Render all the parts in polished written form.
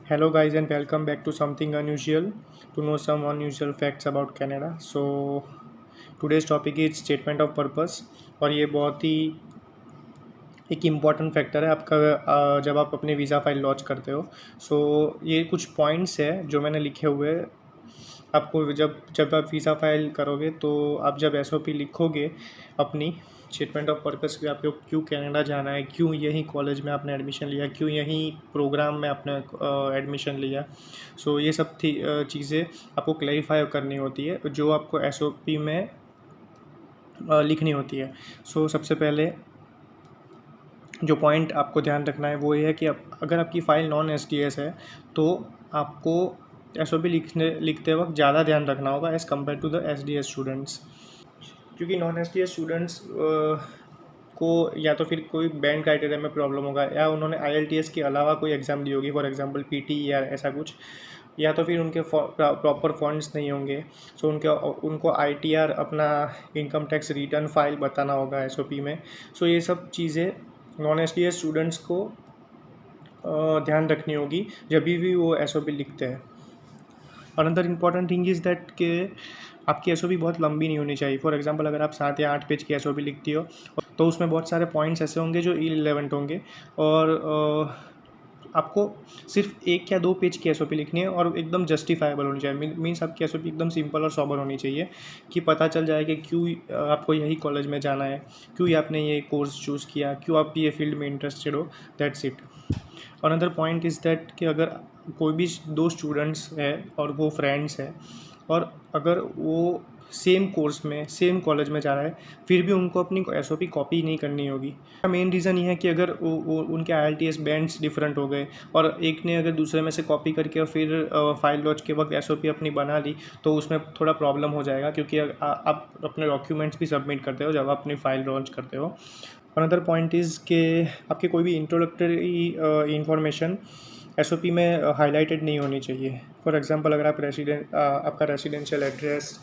Hello, guys, and welcome back to something unusual to know some unusual facts about Canada. So, today's topic is statement of purpose और ये बहुत ही एक important factor है आपका जब आप अपने वीज़ा फाइल लॉन्च करते हो। सो ये कुछ पॉइंट्स है जो मैंने लिखे हुए हैं। आपको जब जब आप वीज़ा फाइल करोगे तो आप जब एसओपी लिखोगे अपनी स्टेटमेंट ऑफ पर्पस कि आपको क्यों कनाडा जाना है, क्यों यही कॉलेज में आपने एडमिशन लिया, क्यों यही प्रोग्राम में आपने एडमिशन लिया। सो ये सब थी चीज़ें आपको क्लैरिफाई करनी होती है जो आपको एसओपी में लिखनी होती है। सो सबसे पहले जो पॉइंट आपको ध्यान रखना है वो ये है कि अगर आपकी फ़ाइल नॉन एसडीएस है तो आपको एसओपी लिखते वक्त ज़्यादा ध्यान रखना होगा as compared to the SDS students, क्योंकि नॉन एसडीएस स्टूडेंट्स को या तो फिर कोई बैंड क्राइटेरिया में प्रॉब्लम होगा या उन्होंने आईएलटीएस के अलावा कोई एग्ज़ाम दी होगी, फॉर एग्जांपल पीटी या ऐसा कुछ, या तो फिर उनके प्रॉपर फंड्स नहीं होंगे। सो उनको आईटीआर अपना इनकम टैक्स रिटर्न फाइल बताना होगा एसओपी में। सो ये सब चीज़ें नॉन एसडीएस स्टूडेंट्स को ध्यान रखनी होगी जब भी वो एसओपी लिखते हैं। Another important thing is that कि आपकी एसओपी बहुत लंबी नहीं होनी चाहिए। फॉर एग्जांपल अगर आप 7 या 8 पेज की एसओपी लिखती हो तो उसमें बहुत सारे पॉइंट्स ऐसे होंगे जो इररिलेवेंट होंगे और आपको सिर्फ 1 या 2 पेज की एसओपी लिखनी है और एकदम जस्टिफाइबल होनी चाहिए। मीन्स आपकी एसओपी एकदम सिंपल और सोबर होनी चाहिए कि पता चल जाए कि क्यों आपको यही कॉलेज में जाना है, क्यों आपने ये कोर्स चूज़ किया, क्यों आप ये फील्ड में इंटरेस्टेड हो। That's it. Another point is that कि अगर कोई भी 2 स्टूडेंट्स है और वो फ्रेंड्स है और अगर वो सेम कोर्स में सेम कॉलेज में जा रहा है फिर भी उनको अपनी एसओपी कॉपी नहीं करनी होगी। मेन रीज़न ये है कि अगर उनके आईएलटीएस बैंड्स डिफरेंट हो गए और एक ने अगर दूसरे में से कॉपी करके और फिर फाइल लॉन्च के वक्त एसओपी अपनी बना ली तो उसमें थोड़ा प्रॉब्लम हो जाएगा, क्योंकि आप अपने डॉक्यूमेंट्स भी सबमिट करते हो जब आप अपनी फ़ाइल लॉन्च करते हो। अनदर पॉइंट इज़ के आपके कोई भी इंट्रोडक्टरी इंफॉर्मेशन एसओपी में हाईलाइटेड नहीं होनी चाहिए। फॉर एग्जांपल अगर आप आपका रेसिडेंशियल एड्रेस,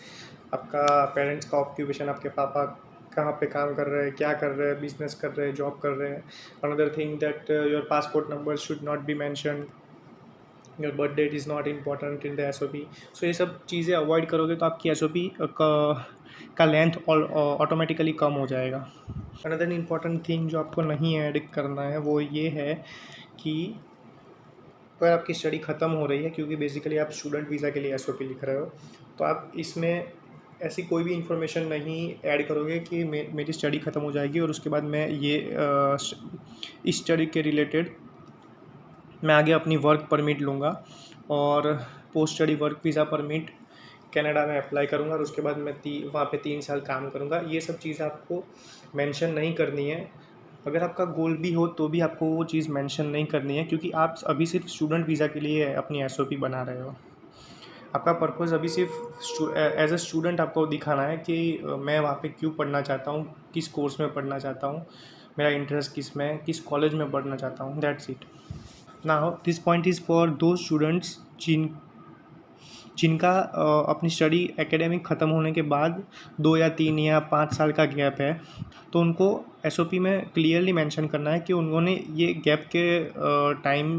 आपका पेरेंट्स का ऑक्यूपेशन, आपके पापा कहाँ पे काम कर रहे हैं, क्या कर रहे हैं, बिजनेस कर रहे हैं, जॉब कर रहे हैं। Another thing that your passport number should not be mention, your birth date is not important in the SOP. So ये सब चीज़ें अवॉइड करोगे तो आपकी एसओपी का लेंथ ऑटोमेटिकली कम हो जाएगा। अनदर इम्पॉर्टेंट थिंग जो आपको नहीं ऐड करना है वो ये है कि अगर आपकी स्टडी ख़त्म हो रही है, क्योंकि बेसिकली आप स्टूडेंट वीज़ा के लिए एसओपी लिख रहे हो, तो आप इसमें ऐसी कोई भी इन्फॉर्मेशन नहीं ऐड करोगे कि मेरी स्टडी ख़त्म हो जाएगी और उसके बाद मैं ये इस स्टडी के रिलेटेड मैं आगे अपनी वर्क परमिट लूँगा और post study work visa permit Canada में अप्लाई करूँगा और उसके बाद मैं वहाँ पे 3 साल काम करूँगा। ये सब चीज़ आपको मेंशन नहीं करनी है। अगर आपका गोल भी हो तो भी आपको वो चीज़ मेंशन नहीं करनी है, क्योंकि आप अभी सिर्फ स्टूडेंट वीज़ा के लिए अपनी एसओपी बना रहे हो। आपका पर्पज़ अभी सिर्फ एज अ स्टूडेंट आपको दिखाना है कि मैं वहाँ पे क्यों पढ़ना चाहता हूँ, किस कोर्स में पढ़ना चाहता हूँ, मेरा इंटरेस्ट किस में है, किस कॉलेज में पढ़ना चाहता हूँ। That's it. Now this point is for दो स्टूडेंट्स जिनका अपनी स्टडी एकेडमिक ख़त्म होने के बाद 2 या 3 या 5 साल का गैप है, तो उनको एसओपी में क्लियरली मेंशन करना है कि उन्होंने ये गैप के टाइम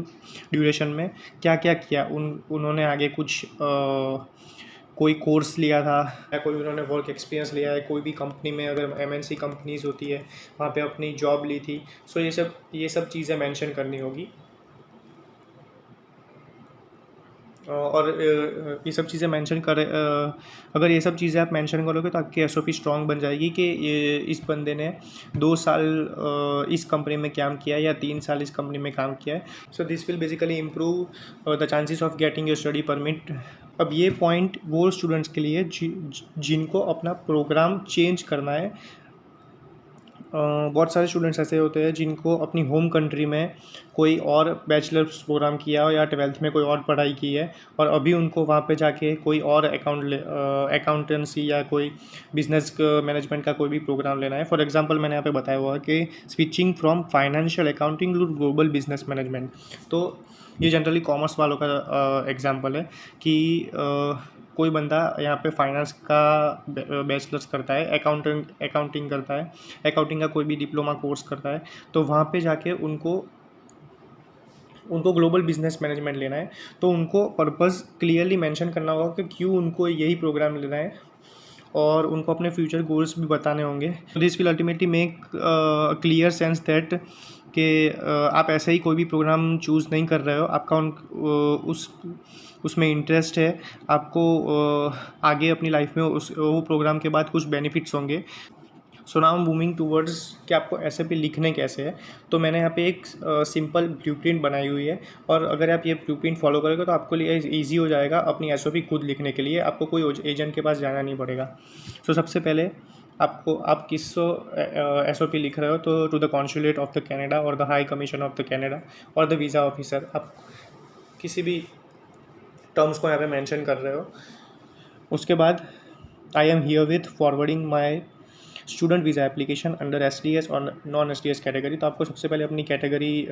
ड्यूरेशन में क्या क्या किया। उन्होंने आगे कुछ कोई कोर्स लिया था या कोई उन्होंने वर्क एक्सपीरियंस लिया है, कोई भी कंपनी में अगर एमएनसी कंपनीज़ होती है वहाँ पे अपनी जॉब ली थी। सो ये सब चीज़ें मेंशन करनी होगी। और ये सब चीज़ें मेंशन करें, अगर ये सब चीज़ें आप मेंशन करोगे तो आपकी एसओपी स्ट्रॉन्ग बन जाएगी कि ये इस बंदे ने 2 साल इस कंपनी में काम किया है या 3 साल इस कंपनी में काम किया है। So this will basically improve the chances of getting your study permit. अब ये पॉइंट वो स्टूडेंट्स के लिए जिनको अपना प्रोग्राम चेंज करना है। बहुत सारे स्टूडेंट्स ऐसे होते हैं जिनको अपनी होम कंट्री में कोई और बैचलर्स प्रोग्राम किया हो या 12th में कोई और पढ़ाई की है और अभी उनको वहाँ पे जाके कोई और अकाउंटेंसी या कोई बिजनेस मैनेजमेंट का कोई भी प्रोग्राम लेना है। फॉर एग्जांपल मैंने यहाँ पे बताया हुआ है कि switching from financial accounting to global business management. तो ये जनरली कॉमर्स वालों का एग्जाम्पल है कि कोई बंदा यहाँ पे फाइनेंस का बैचलर्स करता है, अकाउंटिंग करता है, अकाउंटिंग का कोई भी डिप्लोमा कोर्स करता है, तो वहाँ पे जाके उनको उनको ग्लोबल बिजनेस मैनेजमेंट लेना है, तो उनको पर्पस क्लियरली मेंशन करना होगा कि क्यों उनको यही प्रोग्राम लेना है, और उनको अपने फ्यूचर गोल्स भी बताने होंगे। This will ultimately make clear sense that कि आप ऐसे ही कोई भी प्रोग्राम चूज़ नहीं कर रहे हो, आपका उस उसमें इंटरेस्ट है, आपको आगे अपनी लाइफ में वो प्रोग्राम के बाद कुछ बेनिफिट्स होंगे। सो नाउ मूविंग टूवर्ड्स कि आपको ऐसे पे लिखने कैसे है, तो मैंने यहाँ पे एक सिंपल ब्लूप्रिंट बनाई हुई है, और अगर आप ये ब्लूप्रिंट फॉलो करोगे तो आपको लिए ईजी हो जाएगा अपनी एसओपी खुद लिखने के लिए, आपको कोई एजेंट के पास जाना नहीं पड़ेगा। सो सबसे पहले आप किस एसओपी लिख रहे हो, तो to the consulate of the Canada और the high commission of the Canada और द वीज़ा ऑफिसर, आप किसी भी टर्म्स को यहाँ पे मेंशन कर रहे हो। उसके बाद I am here with forwarding my student visa application under SDS और नॉन एसडीएस कैटेगरी। तो आपको सबसे पहले अपनी कैटेगरी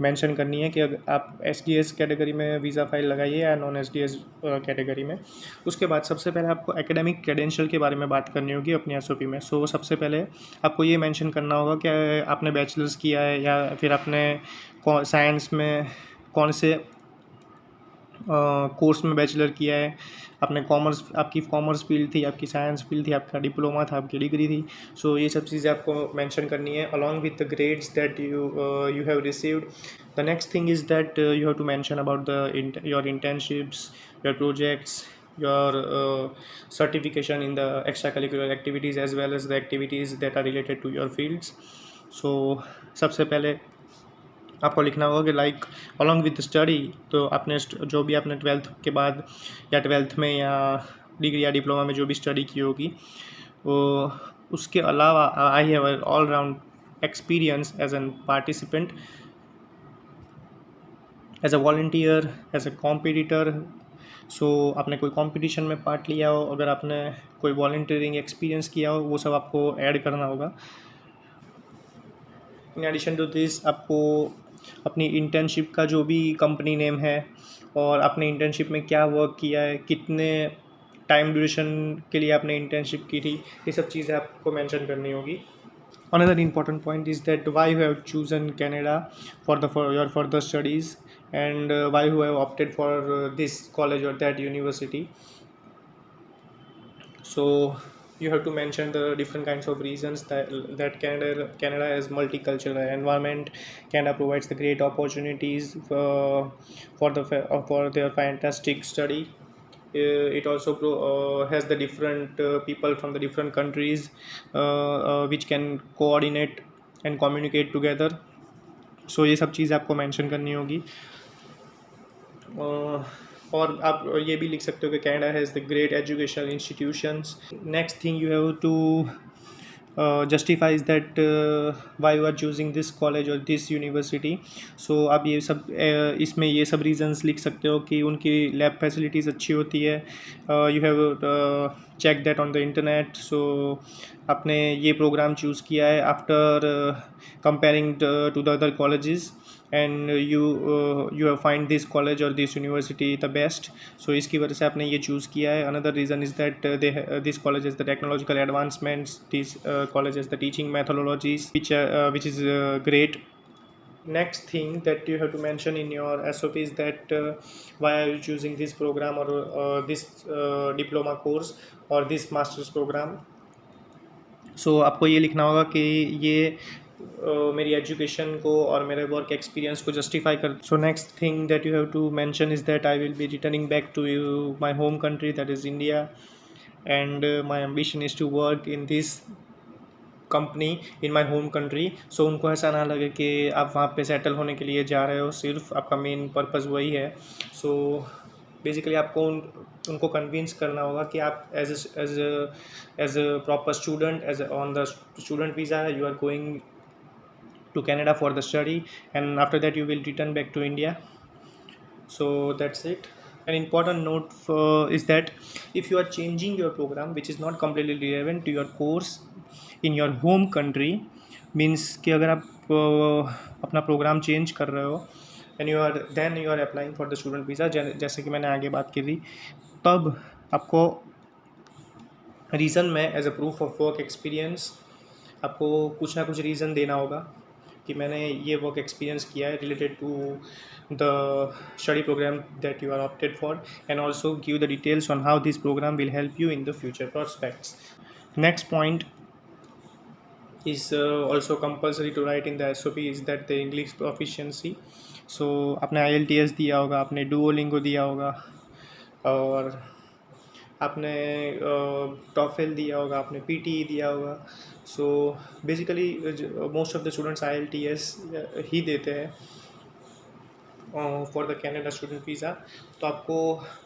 मेंशन करनी है कि अगर आप एसडीएस कैटेगरी में वीज़ा फाइल लगाइए या नॉन एसडीएस कैटेगरी में। उसके बाद सबसे पहले आपको एकेडमिक क्रेडेंशियल के बारे में बात करनी होगी अपनी एसओपी में। सो सबसे पहले आपको ये मेंशन करना होगा कि आपने बैचलर्स किया है या फिर आपने साइंस में कौन से कोर्स में बैचलर किया है, आपने कॉमर्स, आपकी कॉमर्स फील्ड थी, आपकी साइंस फील्ड थी, आपका डिप्लोमा था, आपकी डिग्री थी। सो ये सब चीज़ें आपको मेंशन करनी है along with the grades that you have received. The next thing is that you have to mention about the your internships, your projects, your certification in the extracurricular activities as well as the activities that are related to your fields. So सबसे पहले आपको लिखना होगा कि like along with study, तो आपने जो भी आपने 12th के बाद या 12th में या डिग्री या डिप्लोमा में जो भी स्टडी की होगी, वो उसके अलावा I have all round experience as an participant, as a volunteer, as a competitor. So आपने कोई कंपटीशन में पार्ट लिया हो, अगर आपने कोई वॉल्टियरिंग एक्सपीरियंस किया हो, वो सब आपको ऐड करना होगा। इन एडिशन टू दिस आपको अपनी इंटर्नशिप का जो भी कंपनी नेम है और आपने इंटर्नशिप में क्या वर्क किया है, कितने टाइम ड्यूरेशन के लिए आपने इंटर्नशिप की थी, ये सब चीज़ें आपको मेंशन करनी होगी। Another important point is that why you have chosen Canada for your further studies, and why you have opted for this college or that university. So you have to mention the different kinds of reasons that Canada has multicultural environment. Canada provides the great opportunities for their fantastic study. It also has the different people from the different countries which can coordinate and communicate together. So ये सब चीज़ आपको mention करनी होगी। और आप ये भी लिख सकते हो कि Canada has the great educational institutions. Next thing you have to justifies that why you are choosing this college or this university. So आप ये सब इसमें ये सब reasons लिख सकते हो कि उनकी lab facilities अच्छी होती है, you have checked that on the internet. So आपने ये प्रोग्राम चूज़ किया है after comparing to the other colleges, and you have find this college or this university the best. So इसकी वजह से आपने ये चूज़ किया है. Another reason is that this college has the technological advancements, this college has the teaching methodologies which is great. Next thing that you have to mention in your SOP is that why are you choosing this program or this diploma course or this master's program. So आपको ये लिखना होगा कि ये मेरी education को और मेरे वर्क एक्सपीरियंस को जस्टिफाई कर। So next thing that you have to mention is that I will be returning back to my home country, that is India, and my ambition is to work in this company in my home country. So उनको ऐसा ना लगे कि आप वहाँ पे settle होने के लिए जा रहे हो, सिर्फ आपका मेन पर्पज़ वही है। सो बेसिकली आपको उनको कन्विंस करना होगा कि आप as a proper student, as on the student visa you are going to Canada for the study, and after that you will return back to India. So that's it. An important note is that if you are changing your program which is not completely relevant to your course in your home country, means कि अगर आप अपना programme change कर रहे हो and you are applying for the student visa, जैसे कि मैंने आगे बात की थी, तब आपको रीज़न में as a proof of work experience आपको कुछ ना कुछ रीज़न देना होगा कि मैंने ये वर्क एक्सपीरियंस किया है related to the study programme that you are opted for, and also give the details on how this programme will help you in the future prospects. Next point is also compulsory to write in the SOP is that the English proficiency. So आपने IELTS दिया होगा, आपने Duolingo दिया होगा, और आपने TOEFL दिया होगा, आपने PTE दिया होगा. So basically most of the students IELTS ही देते हैं for the Canada student visa. तो आपको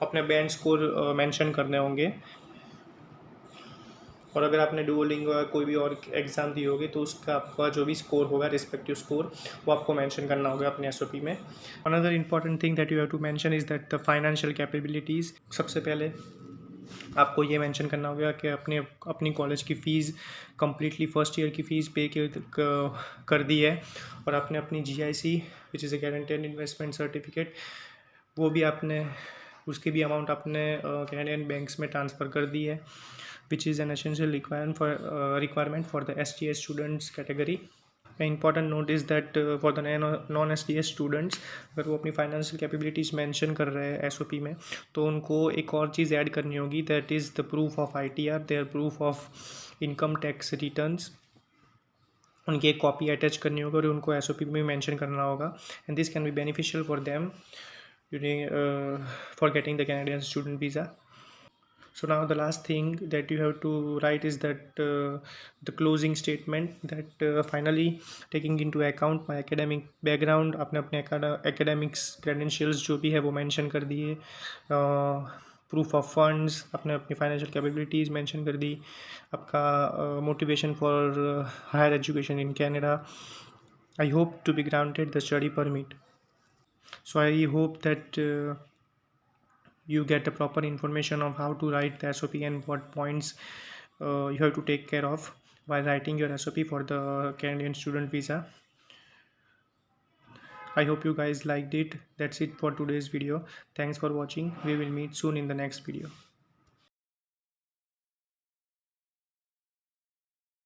अपने बैंड स्कोर मेंशन करने होंगे, और अगर आपने डुओलिंगो या कोई भी और एग्ज़ाम दी होगी तो उसका आपका जो भी स्कोर होगा, रिस्पेक्टिव स्कोर, वो आपको मेंशन करना होगा अपने एसओपी में. Another important thing that you have to mention is that the financial capabilities. सबसे पहले आपको ये मेंशन करना होगा कि अपनी कॉलेज की फ़ीस कम्प्लीटली फर्स्ट ईयर की फ़ीस पे कर दी है, और आपने अपनी GIC which is a guaranteed investment certificate, वो भी आपने उसकी भी अमाउंट आपने कैनेडियन बैंक्स में ट्रांसफ़र कर दी है, which is an essential requirement for the STS students category. An important note is that for the non-STS students, अगर वो अपनी फाइनेंशियल कैपेबिलिटीज़ मेंशन कर रहे हैं SOP में, तो उनको एक और चीज़ ऐड करनी होगी, that is the proof of ITR, their proof of income tax returns. उनकी एक कॉपी अटैच करनी होगी और उनको SOP में मेंशन करना होगा, and this can be beneficial for them for getting the Canadian student visa. So now the last thing that you have to write is that the closing statement, that finally taking into account my academic background, आपने अपने academics credentials जो भी है वो mention कर दिए, proof of funds, आपने अपनी financial capabilities mention कर दी, आपका motivation for higher education in Canada. I hope to be granted the study permit. So I hope that you get the proper information of how to write the SOP and what points you have to take care of while writing your SOP for the Canadian student visa. I hope you guys liked it. That's it for today's video. Thanks for watching. We will meet soon in the next video.